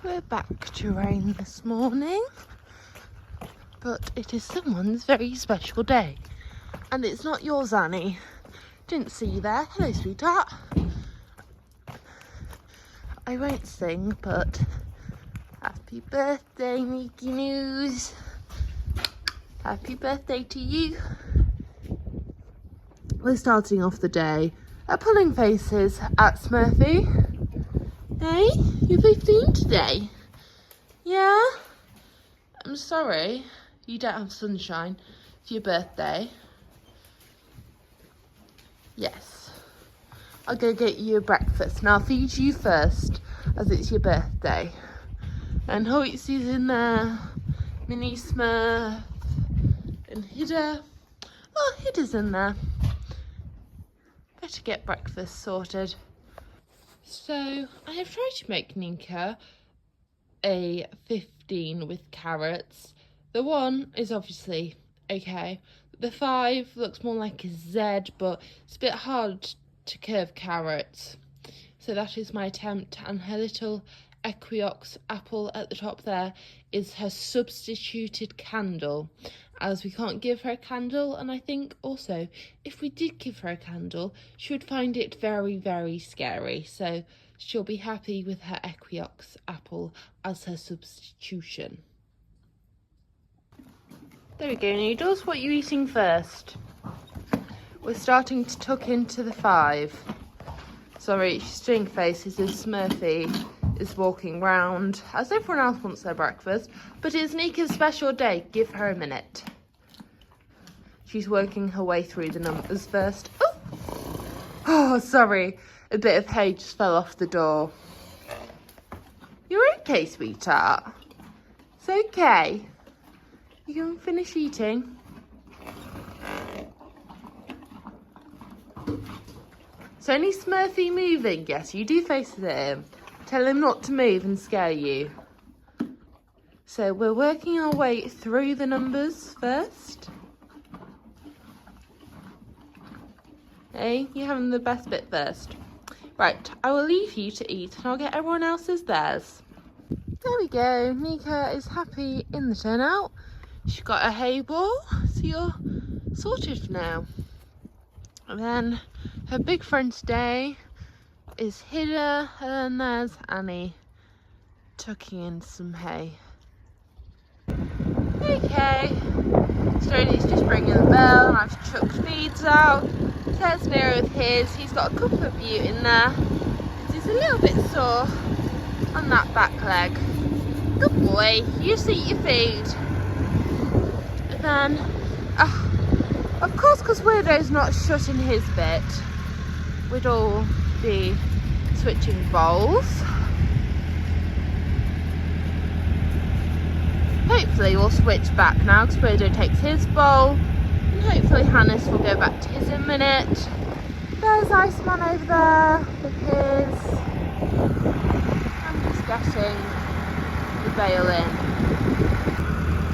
We're back to rain this morning, but it is someone's very special day, and it's not yours, Annie. Didn't see you there. Hello, sweetheart. I won't sing, but happy birthday, Neeky News. Happy birthday to you. We're starting off the day at pulling faces at Smurfy. Hey, you're 15 today. Yeah? I'm sorry, you don't have sunshine for your birthday. Yes. I'll go get you a breakfast and I'll feed you first as it's your birthday. And Hoytsy's in there, Mini Smurf, and Hidda. Oh, Hidda's in there. Better get breakfast sorted. So, I have tried to make Ninka a 15 with carrots. The 1 is obviously okay. The 5 looks more like a Z, but it's a bit hard to curve carrots. So that is my attempt, and her little equiox apple at the top there is her substituted candle, as we can't give her a candle, and I think also if we did give her a candle she would find it very, very scary, so she'll be happy with her equiox apple as her substitution. There we go, Noodles. What are you eating first? We're starting to tuck into the 5. Sorry, she's doing faces as Smurfy is walking round as everyone else wants their breakfast, but it's Neeka's special day. Give her a minute. She's working her way through the numbers first. Oh, sorry, a bit of hay just fell off the door. You're okay, sweetheart? It's okay. You can finish eating. So any Smurfy moving? Yes, you do faces at him. Tell him not to move and scare you. So we're working our way through the numbers first. Hey, you're having the best bit first. Right, I will leave you to eat and I'll get everyone else's theirs. There we go, Neeka is happy in the turnout. She got a hay ball, so you're sorted now. And then her big friend today is Hidda, and there's Annie tucking in some hay. Okay, Stoney's just ringing the bell and I've chucked feeds out. There's Mira with his. He's got a couple of you in there. He's a little bit sore on that back leg. Good boy, you just eat your food. And then, of course, because Weirdo's not shutting his bit, we'd all be switching bowls. Hopefully we'll switch back now because Weirdo takes his bowl, and hopefully Hannes will go back to his in a minute. There's Iceman over there with his. I'm just getting the bail in.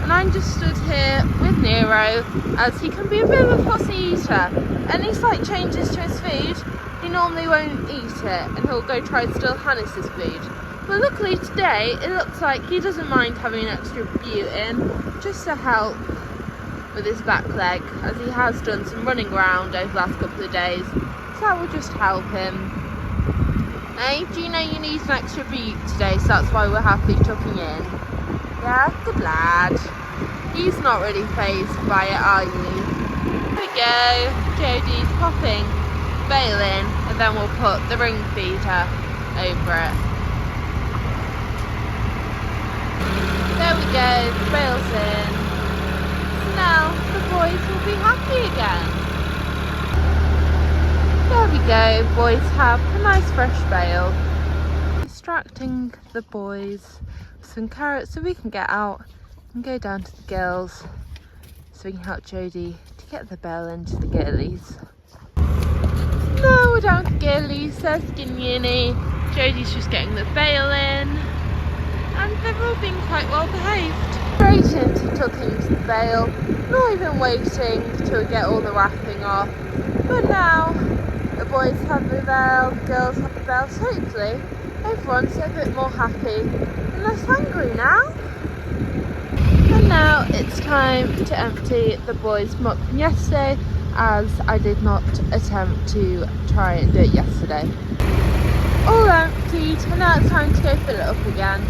And I'm just stood here with Nero, as he can be a bit of a fussy eater. Any slight changes to his food, he normally won't eat it, and he'll go try and steal Hannes's food. But luckily today, it looks like he doesn't mind having an extra bute in, just to help with his back leg, as he has done some running around over the last couple of days. So that will just help him. Hey, do you know you need an extra bute today, so that's why we're happily tucking in? Yeah, good lad. He's not really fazed by it, are you? There we go. Jodie's popping bail in, and then we'll put the ring feeder over it. There we go, the bail's in. So now the boys will be happy again. There we go, boys have a nice fresh bail. Distracting the boys with some carrots so we can get out and go down to the girls so we can help Jodie to get the bail into the girlies. No, we're down to the girlies, there's Ginny. Jodie's just getting the bail in, and they've all been quite well behaved. Straight into tucking into the bail, not even waiting to get all the wrapping off. But now the boys have the bail, the girls have the bail, so hopefully everyone's a bit more happy and less hungry now. And now it's time to empty the boys' muck from yesterday, as I did not attempt to try and do it yesterday. All emptied, and now it's time to go fill it up again.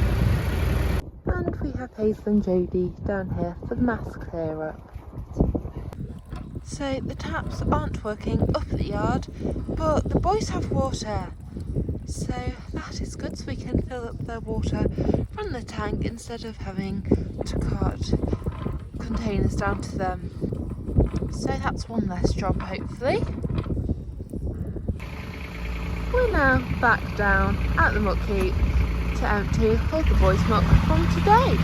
And we have Hazel and Jodie down here for the mass clear up. So the taps aren't working up at the yard, but the boys have water. So that is good, so we can fill up their water from the tank instead of having to cart containers down to them. So that's one less job, hopefully. We're now back down at the muck heap to empty all the boys' muck from today.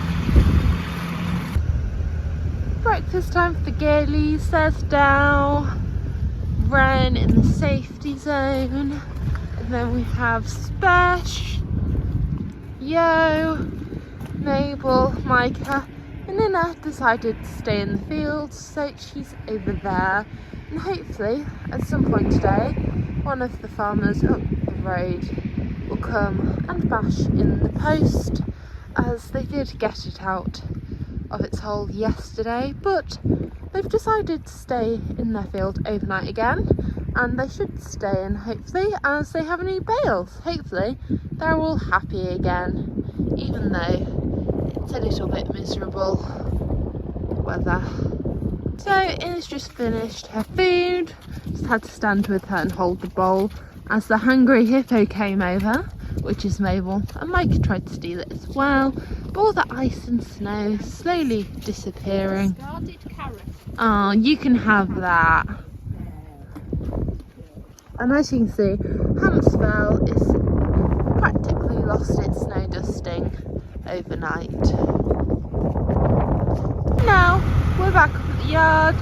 Breakfast time for the girlies. There's Dow, Ren in the safety zone, and then we have Spesh, Yo, Mabel, Micah, and Nina decided to stay in the field, so she's over there. And hopefully at some point today one of the farmers up the road will come and bash in the post, as they did get it out of its hole yesterday, but they've decided to stay in their field overnight again, and they should stay in hopefully, as they have new bales. Hopefully they're all happy again, even though it's a little bit miserable weather. So Inna's just finished her food, just had to stand with her and hold the bowl as the hungry hippo came over, which is Mabel, and Micah tried to steal it as well, but all the ice and snow slowly disappearing. Oh, you can have that. And as you can see, Hammersfell is practically lost its snow dusting overnight. Now we're back up at the yard,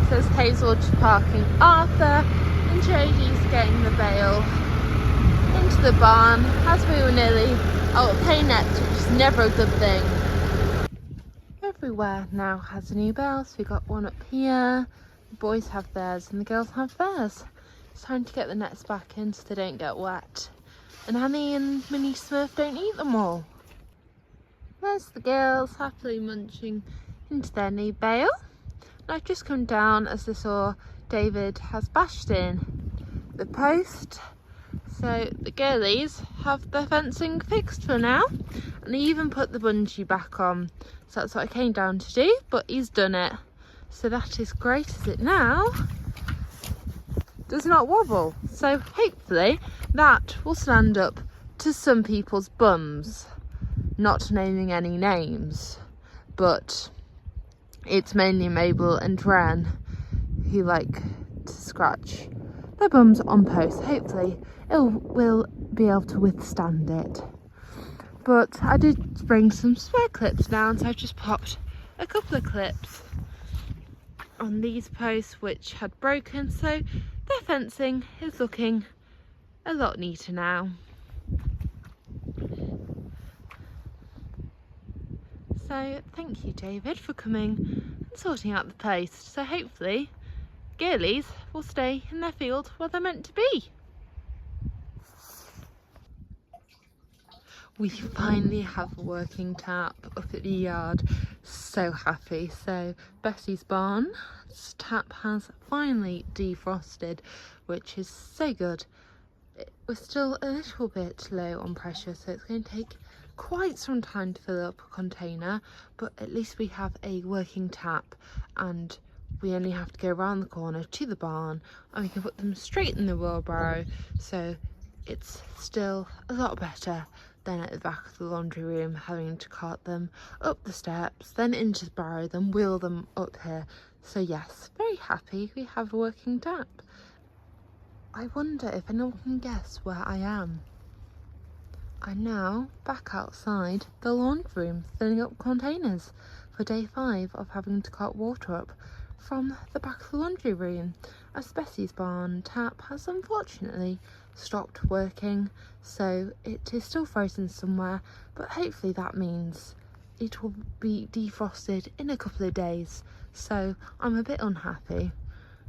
so there's Hazel just parking Arthur, and Jodie's getting the bale into the barn, as we were nearly out of hay nets, which is never a good thing. Everywhere now has a new bale, so we got one up here, the boys have theirs and the girls have theirs. It's time to get the nets back in so they don't get wet, and Annie and Minnie Smurf don't eat them all. There's the girls happily munching into their new bale, and I've just come down as I saw David has bashed in the post. So the girlies have their fencing fixed for now, and he even put the bungee back on, so that's what I came down to do, but he's done it, so that is great, as it now does not wobble. So hopefully that will stand up to some people's bums, not naming any names, but it's mainly Mabel and Ren who like to scratch their bums on posts. Hopefully it will be able to withstand it. But I did bring some spare clips down, so I've just popped a couple of clips on these posts which had broken, so their fencing is looking a lot neater now. So thank you, David, for coming and sorting out the post. So hopefully girlies will stay in their field where they're meant to be. We finally have a working tap up at the yard. So happy. So Bessie's barn's tap has finally defrosted, which is so good. We're still a little bit low on pressure, so it's going to take quite some time to fill up a container, but at least we have a working tap, and we only have to go around the corner to the barn and we can put them straight in the wheelbarrow, so it's still a lot better than at the back of the laundry room, having to cart them up the steps, then into the barrow, then wheel them up here. So yes, very happy we have a working tap. I wonder if anyone can guess where I am. I'm now back outside the laundry room filling up containers for day 5 of having to cart water up from the back of the laundry room, as Bessie's barn tap has unfortunately stopped working, so it is still frozen somewhere, but hopefully that means it will be defrosted in a couple of days. So I'm a bit unhappy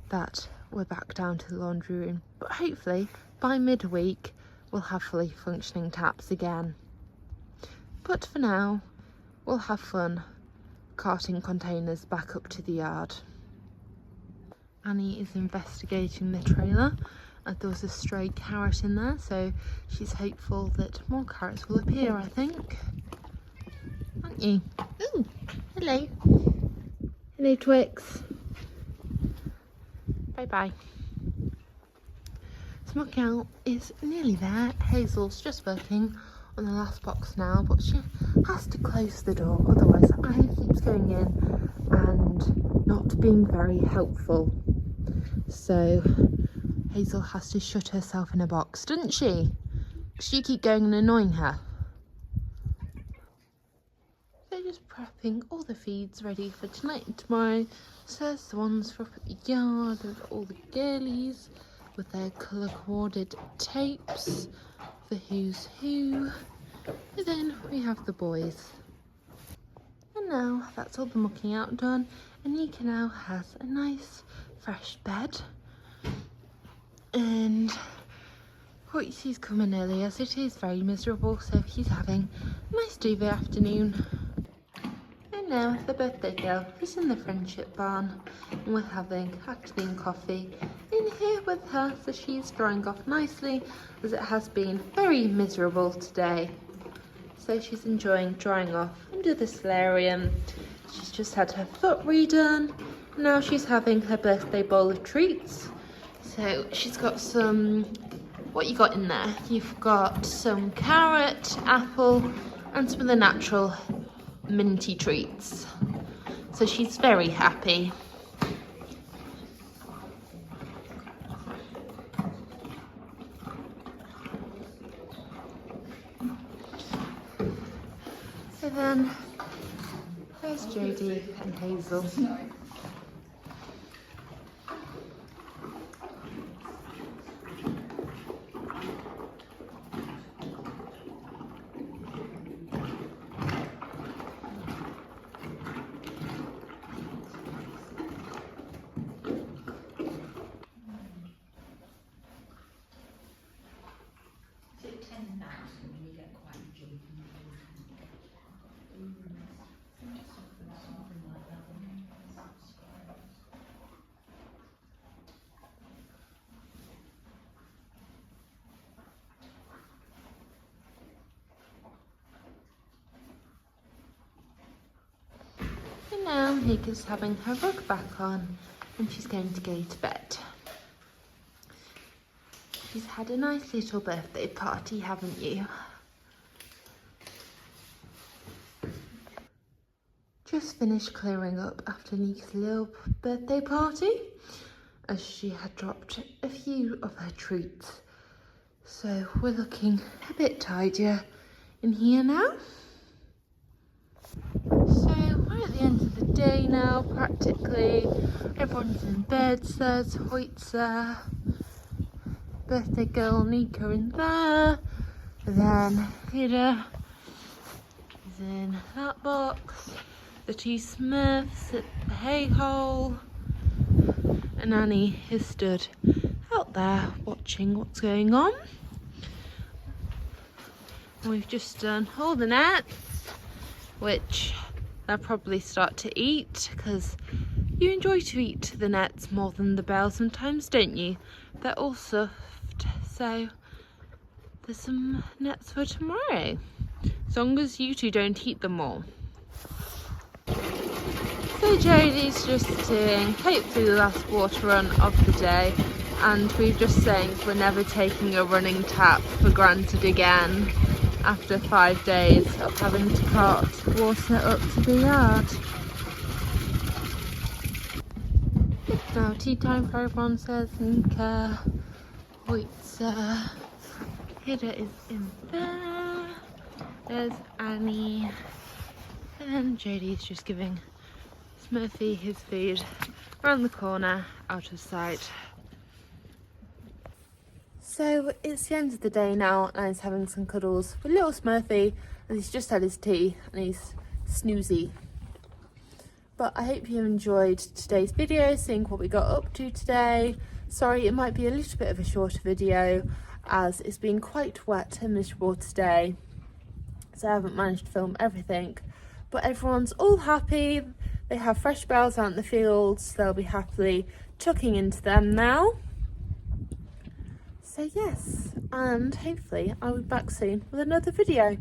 that we're back down to the laundry room, but hopefully by midweek we'll have fully functioning taps again. But for now, we'll have fun carting containers back up to the yard. Annie is investigating the trailer, and there was a stray carrot in there, so she's hopeful that more carrots will appear, I think. Aren't you? Ooh, hello. Hello, Twix. Bye-bye. Smoke out is nearly there. Hazel's just working on the last box now, but she has to close the door, otherwise Annie keeps going in and not being very helpful. So Hazel has to shut herself in a box, doesn't she? Because you keep going and annoying her. So just prepping all the feeds ready for tonight and tomorrow. So there's the ones for up at the yard with all the girlies with their colour coordinated tapes for who's who. And then we have the boys. And now that's all the mucking out done, and Neeka now has a nice fresh bed. And Hoytie's coming early as it is very miserable, so he's having a nice duvet afternoon. And now the birthday girl is in the friendship barn, and we're having afternoon coffee in here with her, so she's drying off nicely as it has been very miserable today. So she's enjoying drying off under the solarium. She's just had her foot redone. Now she's having her birthday bowl of treats. So she's got some, what you got in there? You've got some carrot, apple, and some of the natural minty treats. So she's very happy. So then there's Jodie and Hazel. Now Nika's having her rug back on and she's going to go to bed. She's had a nice little birthday party, haven't you? Just finished clearing up after Nika's little birthday party, as she had dropped a few of her treats. So we're looking a bit tidier in here now. So we're at the end of the day now, practically. Everyone's in bed, so there's Hoyt's there. Birthday girl Neeka in there. Then Hida is in that box. The two Smurfs at the hay hole. And Annie is stood out there watching what's going on. And we've just done all the nets, which they'll probably start to eat, because you enjoy to eat the nets more than the bell sometimes, don't you? They're all soft, so there's some nets for tomorrow, as long as you two don't eat them all. So Jodie's just doing hopefully the last water run of the day, and we're just saying we're never taking a running tap for granted again after 5 days of having to cart water up to the yard. It's now tea time for everyone, says Ninka. Hoyt's Hida is in there. There's Annie. And then Jodie's just giving Smurfy his food around the corner, out of sight. So it's the end of the day now, and he's having some cuddles with little Smurfy, and he's just had his tea and he's snoozy. But I hope you enjoyed today's video, seeing what we got up to today. Sorry, it might be a little bit of a shorter video. as it's been quite wet and miserable today, so I haven't managed to film everything, but everyone's all happy. They have fresh bales out in the fields, they'll be happily tucking into them now. So yes, and hopefully I'll be back soon with another video.